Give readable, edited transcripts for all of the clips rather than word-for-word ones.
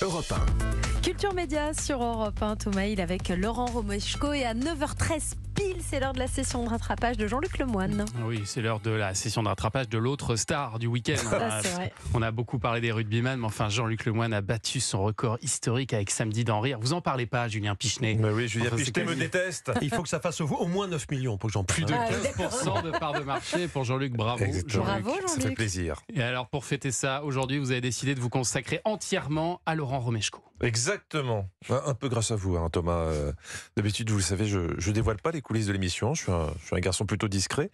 Europe 1. Culture Média sur Europe 1, Thomas Hill avec Laurent Romeshko, et à 9h13 pile, c'est l'heure de la session de rattrapage de Jean-Luc Lemoyne. Oui, c'est l'heure de la session de rattrapage de l'autre star du week-end. C'est vrai. On a beaucoup parlé des rugbyman, mais enfin Jean-Luc Lemoyne a battu son record historique avec Samedi d'en rire. Vous en parlez pas, Julien Pichenet? Mais oui, Julien Enfin, c'est Pichenet me quasi- déteste. Il faut que ça fasse au moins 9 millions pour que j'en Plus prenne. de 15% de part de marché pour Jean-Luc, bravo. Exactement. Jean-Luc. Bravo, Ça fait Jean-Luc. plaisir. Et alors pour fêter ça, aujourd'hui vous avez décidé de vous consacrer entièrement à Laurent Romeshko. Exactement. Un peu grâce à vous, hein, Thomas. D'habitude, vous le savez, je dévoile pas les coulisses de l'émission. Je suis un garçon plutôt discret.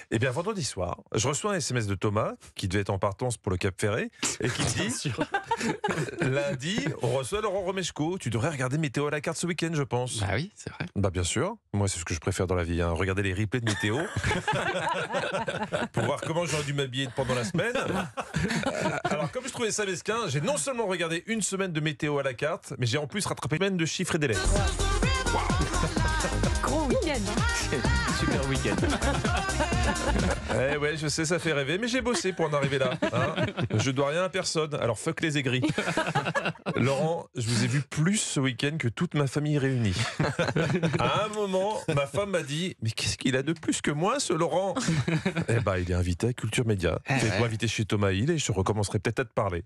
Et bien, vendredi soir, je reçois un SMS de Thomas, qui devait être en partance pour le Cap Ferré, et qui me dit lundi, on reçoit Laurent Romeshko. Tu devrais regarder Météo à la carte ce week-end, je pense. Bah oui, c'est vrai. Bah bien sûr, moi c'est ce que je préfère dans la vie, hein. Regarder les replays de météo pour voir comment j'aurais dû m'habiller pendant la semaine. Alors comme je trouvais ça mesquin, j'ai non seulement regardé une semaine de météo à la carte, mais j'ai en plus rattrapé une semaine de chiffres et des lettres. Gros week-end. Super week-end. Eh ouais, je sais, ça fait rêver, mais j'ai bossé pour en arriver là, hein. Je dois rien à personne, alors fuck les aigris. Laurent, je vous ai vu plus ce week-end que toute ma famille réunie. À un moment, ma femme m'a dit « Mais qu'est-ce qu'il a de plus que moi, ce Laurent ?» Eh ben, il est invité à Culture Média. Faites-moi inviter chez Thomas Hill et je recommencerai peut-être à te parler.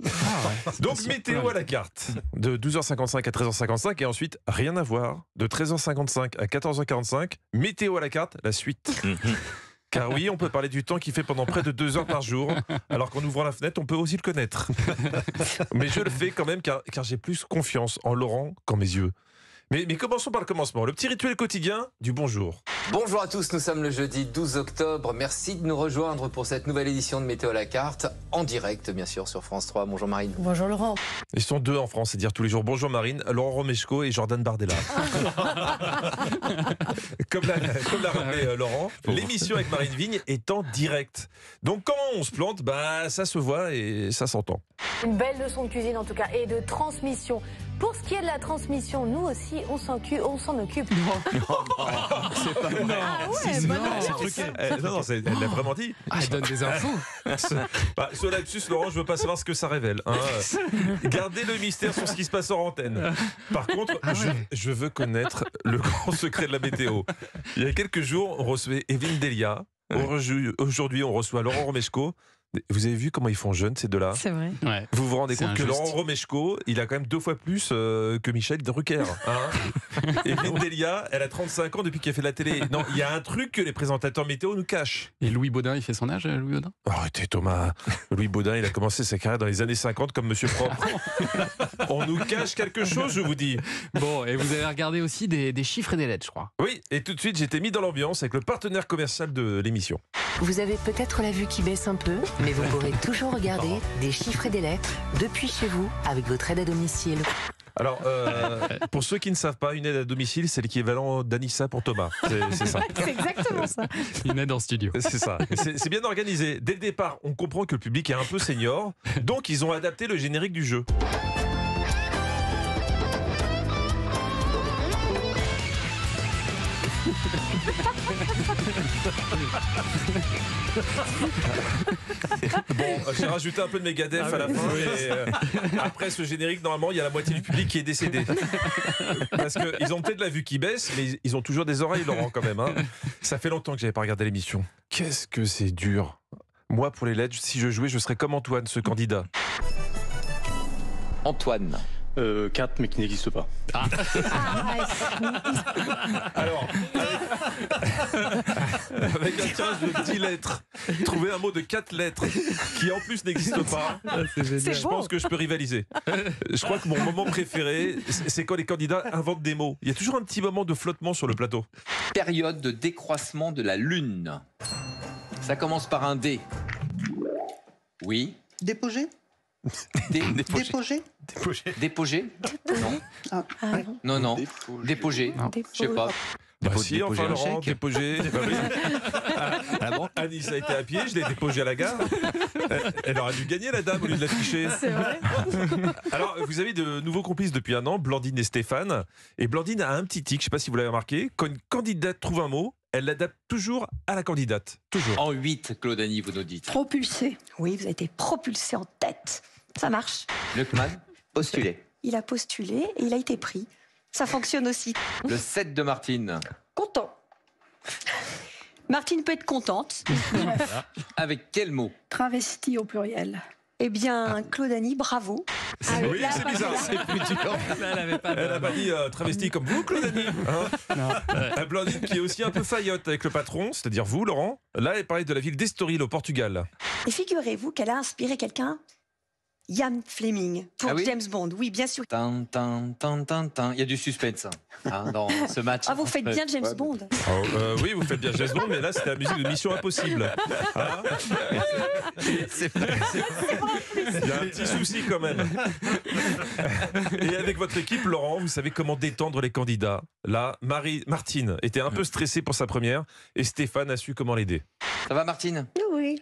Donc, météo à la carte, de 12h55 à 13h55, et ensuite, rien à voir, de 13h55 à 14h45, météo à la carte, la suite. Car oui, on peut parler du temps qu'il fait pendant près de 2 heures par jour, alors qu'en ouvrant la fenêtre, on peut aussi le connaître. Mais je le fais quand même car j'ai plus confiance en Laurent qu'en mes yeux. Mais commençons par le commencement. Le petit rituel quotidien du bonjour. Bonjour à tous, nous sommes le jeudi 12 octobre. Merci de nous rejoindre pour cette nouvelle édition de Météo à la carte, en direct bien sûr sur France 3. Bonjour Marine. Bonjour Laurent. Ils sont deux en France, c'est dire tous les jours bonjour Marine, Laurent Romeshko et Jordan Bardella. Comme l'a rappelé Laurent, l'émission avec Marine Vigne est en direct. Donc quand on se plante, bah ça se voit et ça s'entend. Une belle leçon de cuisine en tout cas et de transmission. Pour ce qui est de la transmission, nous aussi on s'en occupe. C'est pas vrai. Ah ouais, C'est bonne non, ambiance. c'est truqué. Elle l'a vraiment dit. Ah, elle donne des infos. Sur lapsus, Laurent, je veux pas savoir ce que ça révèle, hein. Gardez le mystère sur ce qui se passe en antenne. Par contre, je veux connaître le grand secret de la météo. Il y a quelques jours, on recevait Evelyne Delia. Aujourd'hui, on reçoit Laurent Romeshko. Vous avez vu comment ils font jeunes, ces deux-là? C'est vrai. Ouais. Vous vous rendez C'est compte que injuste. Laurent Romeshko, il a quand même 2 fois plus que Michel Drucker, hein. Evelyne Delia, elle a 35 ans depuis qu'elle fait de la télé. Non, il y a un truc que les présentateurs météo nous cachent. Et Louis Baudin, il fait son âge, Louis Baudin? Arrêtez Thomas, Louis Baudin, il a commencé sa carrière dans les années 50 comme Monsieur Propre. On nous cache quelque chose, je vous dis. Bon, et vous avez regardé aussi des chiffres et des lettres, je crois. Oui, et tout de suite, j'étais mis dans l'ambiance avec le partenaire commercial de l'émission. Vous avez peut-être la vue qui baisse un peu, mais vous pourrez toujours regarder des chiffres et des lettres depuis chez vous avec votre aide à domicile. Alors, pour ceux qui ne savent pas, une aide à domicile, c'est l'équivalent d'Anissa pour Thomas. C'est ça. C'est exactement ça. Une aide en studio. C'est ça. C'est bien organisé. Dès le départ, on comprend que le public est un peu senior, donc ils ont adapté le générique du jeu. Bon, j'ai rajouté un peu de Megadeth à la fin. Et, après ce générique, normalement, il y a la moitié du public qui est décédé. Parce qu'ils ont peut-être la vue qui baisse, mais ils ont toujours des oreilles, Laurent, quand même, hein. Ça fait longtemps que j'avais pas regardé l'émission. Qu'est-ce que c'est dur. Moi, pour les lettres, si je jouais, je serais comme Antoine, ce candidat. Antoine. 4 mais qui n'existe pas. Alors, avec un tirage de 10 lettres, trouver un mot de 4 lettres qui en plus n'existe pas, je pense que je peux rivaliser. Je crois que mon moment préféré, c'est quand les candidats inventent des mots. Il y a toujours un petit moment de flottement sur le plateau. Période de décroissement de la Lune. Ça commence par un D. Oui. Dépogé Dépogé. Dépogé. Non. Ah. Non. Dépogé. Je sais pas. Bah si, déposer enfin un Laurent, chèque. dépogé. Bah oui. Anis a été à pied, je l'ai déposé à la gare. Elle aurait dû gagner la dame au lieu de l'afficher. C'est vrai. Alors, vous avez de nouveaux complices depuis un an, Blandine et Stéphane. Et Blandine a un petit tic, je ne sais pas si vous l'avez remarqué. Quand une candidate trouve un mot, elle l'adapte toujours à la candidate. Toujours. En 8, Claude Annie, vous nous dites. Propulsé. Oui, vous avez été propulsé en tête. Ça marche. Luckman, postuler. il a postulé et il a été pris. Ça fonctionne aussi. Le 7 de Martine. Content. Martine peut être contente. Avec quel mot? Travesti au pluriel. Eh bien, Claude Annie, bravo. Oui, c'est bizarre. C'est plus dur. Elle avait pas Elle n'a pas dit travesti comme vous, Claude Annie. Hein, Non. un blondine qui est aussi un peu faillotte avec le patron, c'est-à-dire vous, Laurent. Là, elle parlait de la ville d'Estoril, au Portugal. Et figurez-vous qu'elle a inspiré quelqu'un, Ian Fleming, pour Ah oui James Bond. Oui, bien sûr. Tin, tin, tin, tin, tin. Il y a du suspense hein, dans ce match. Ah, vous faites bien James Bond. Oui, vous faites bien James Bond, mais là, c'était la musique de Mission Impossible. Hein, C'est vrai. il y a un petit souci quand même. Et avec votre équipe, Laurent, vous savez comment détendre les candidats. Là, Martine était un peu stressée pour sa première et Stéphane a su comment l'aider. Ça va, Martine? Oui,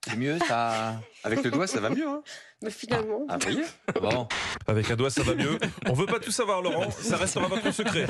C'est mieux, ça. Avec le doigt, ça va mieux. Hein, mais finalement. vous voyez? Bon. Avec un doigt, ça va mieux. On veut pas tout savoir, Laurent. Ça restera votre secret.